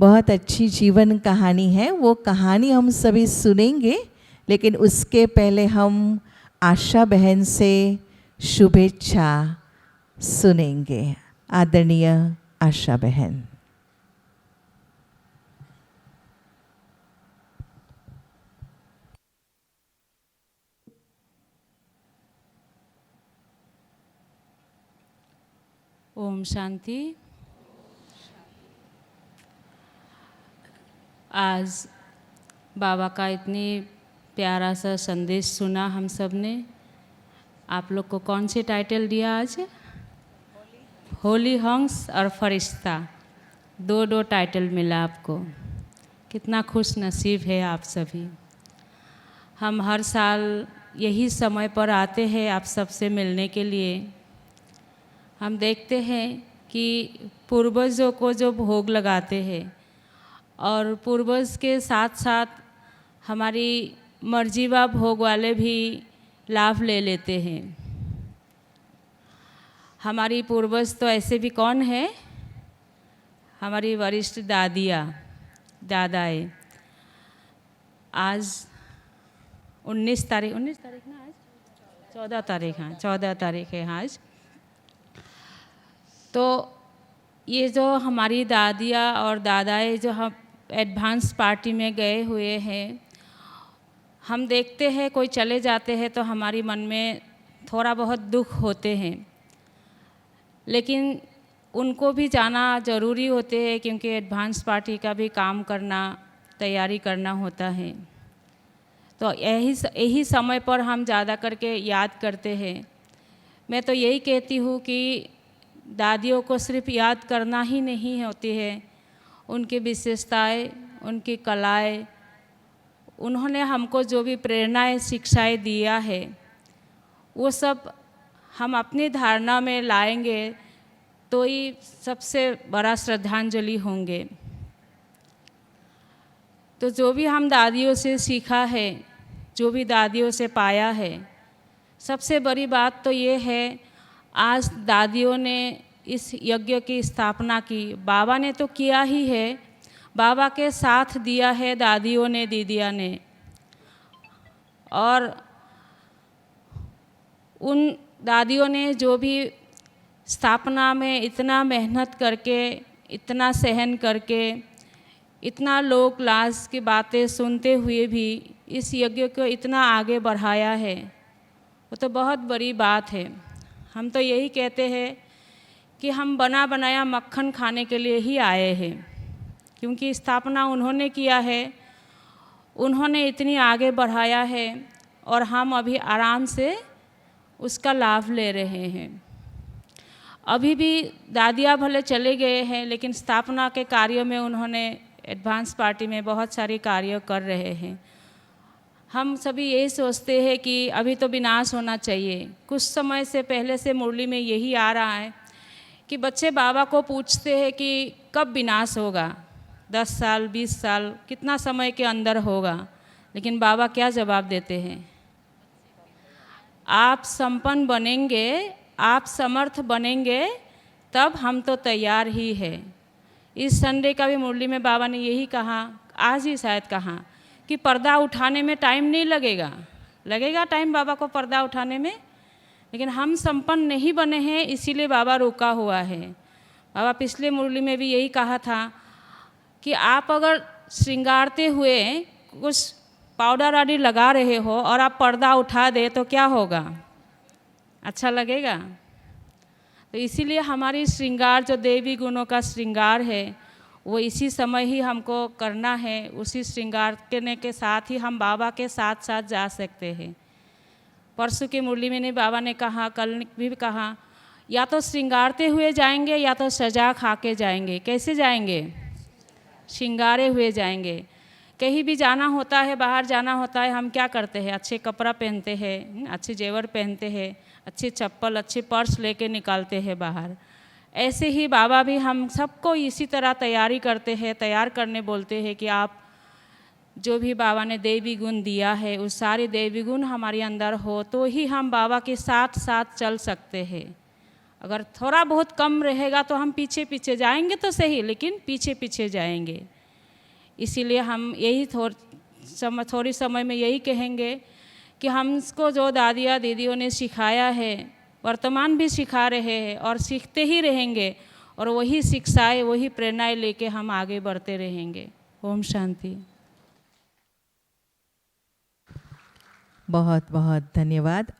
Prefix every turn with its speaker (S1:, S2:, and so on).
S1: बहुत अच्छी जीवन कहानी है। वो कहानी हम सभी सुनेंगे, लेकिन उसके पहले हम आशा बहन से शुभेच्छा सुनेंगे। आदरणीय आशा बहन।
S2: ओम शांति। आज बाबा का इतनी प्यारा सा संदेश सुना हम सब ने। आप लोग को कौन सी टाइटल दिया आज? होली हंस और फरिश्ता, दो टाइटल मिला आपको। कितना खुश नसीब है आप सभी। हम हर साल यही समय पर आते हैं आप सबसे मिलने के लिए। हम देखते हैं कि पूर्वजों को जो भोग लगाते हैं और पूर्वज के साथ साथ हमारी मर्जीवा भोग वाले भी लाभ ले लेते हैं। हमारी पूर्वज तो ऐसे भी कौन है? हमारी वरिष्ठ दादियाँ दादाएँ। आज 19 तारीख ना, आज 14 तारीख, हाँ 14 तारीख है आज। तो ये जो हमारी दादियाँ और दादाएँ जो हम एडवांस पार्टी में गए हुए हैं, हम देखते हैं कोई चले जाते हैं तो हमारी मन में थोड़ा बहुत दुख होते हैं, लेकिन उनको भी जाना ज़रूरी होते हैं क्योंकि एडवांस पार्टी का भी काम करना, तैयारी करना होता है। तो यही समय पर हम ज़्यादा करके याद करते हैं। मैं तो यही कहती हूँ कि दादियों को सिर्फ याद करना ही नहीं होती है, उनकी विशेषताएं, उनकी कलाएं, उन्होंने हमको जो भी प्रेरणाएं, शिक्षाएं दिया है, वो सब हम अपनी धारणा में लाएंगे तो ही सबसे बड़ा श्रद्धांजलि होंगे। तो जो भी हम दादियों से सीखा है, जो भी दादियों से पाया है, सबसे बड़ी बात तो ये है, आज दादियों ने इस यज्ञ की स्थापना की। बाबा ने तो किया ही है, बाबा के साथ दिया है दादियों ने, दीदियाँ ने। और उन दादियों ने जो भी स्थापना में इतना मेहनत करके, इतना सहन करके, इतना लोक लाज की बातें सुनते हुए भी इस यज्ञ को इतना आगे बढ़ाया है, वो तो बहुत बड़ी बात है। हम तो यही कहते हैं कि हम बना बनाया मक्खन खाने के लिए ही आए हैं, क्योंकि स्थापना उन्होंने किया है, उन्होंने इतनी आगे बढ़ाया है और हम अभी आराम से उसका लाभ ले रहे हैं। अभी भी दादियाँ भले चले गए हैं, लेकिन स्थापना के कार्यों में उन्होंने एडवांस पार्टी में बहुत सारे कार्य कर रहे हैं। हम सभी यही सोचते हैं कि अभी तो विनाश होना चाहिए। कुछ समय से पहले से मुरली में यही आ रहा है कि बच्चे बाबा को पूछते हैं कि कब विनाश होगा, 10 साल, 20 साल, कितना समय के अंदर होगा। लेकिन बाबा क्या जवाब देते हैं? आप संपन्न बनेंगे, आप समर्थ बनेंगे, तब हम तो तैयार ही है। इस संडे का भी मुरली में बाबा ने यही कहा, आज ही शायद कहा कि पर्दा उठाने में टाइम नहीं लगेगा। लगेगा टाइम बाबा को पर्दा उठाने में, लेकिन हम संपन्न नहीं बने हैं, इसीलिए बाबा रुका हुआ है। बाबा पिछले मुरली में भी यही कहा था कि आप अगर श्रृंगारते हुए कुछ पाउडर आदि लगा रहे हो और आप पर्दा उठा दे तो क्या होगा? अच्छा लगेगा? तो इसीलिए हमारी श्रृंगार जो देवी गुणों का श्रृंगार है, वो इसी समय ही हमको करना है। उसी श्रृंगार करने के साथ ही हम बाबा के साथ साथ जा सकते हैं। परसों की मुरली में ने बाबा ने कहा, कल भी कहा, या तो श्रृंगारते हुए जाएंगे या तो सजा खा के जाएंगे। कैसे जाएंगे? श्रृंगारे हुए जाएंगे। कहीं भी जाना होता है, बाहर जाना होता है, हम क्या करते हैं? अच्छे कपड़ा पहनते हैं, अच्छे जेवर पहनते हैं, अच्छी चप्पल, अच्छी पर्स लेके निकालते हैं बाहर। ऐसे ही बाबा भी हम सबको इसी तरह तैयारी करते हैं, तैयार करने बोलते हैं कि आप जो भी बाबा ने देवी गुण दिया है, उस सारे देवी गुण हमारे अंदर हो तो ही हम बाबा के साथ साथ चल सकते हैं। अगर थोड़ा बहुत कम रहेगा तो हम पीछे पीछे जाएंगे तो सही, लेकिन पीछे पीछे जाएंगे। इसीलिए हम यही थोड़ी समय में यही कहेंगे कि हमको जो दादियाँ दीदियों ने सिखाया है, वर्तमान भी सिखा रहे हैं और सीखते ही रहेंगे, और वही शिक्षाएं, वही प्रेरणाएं लेके हम आगे बढ़ते रहेंगे। ओम शांति।
S1: बहुत बहुत धन्यवाद।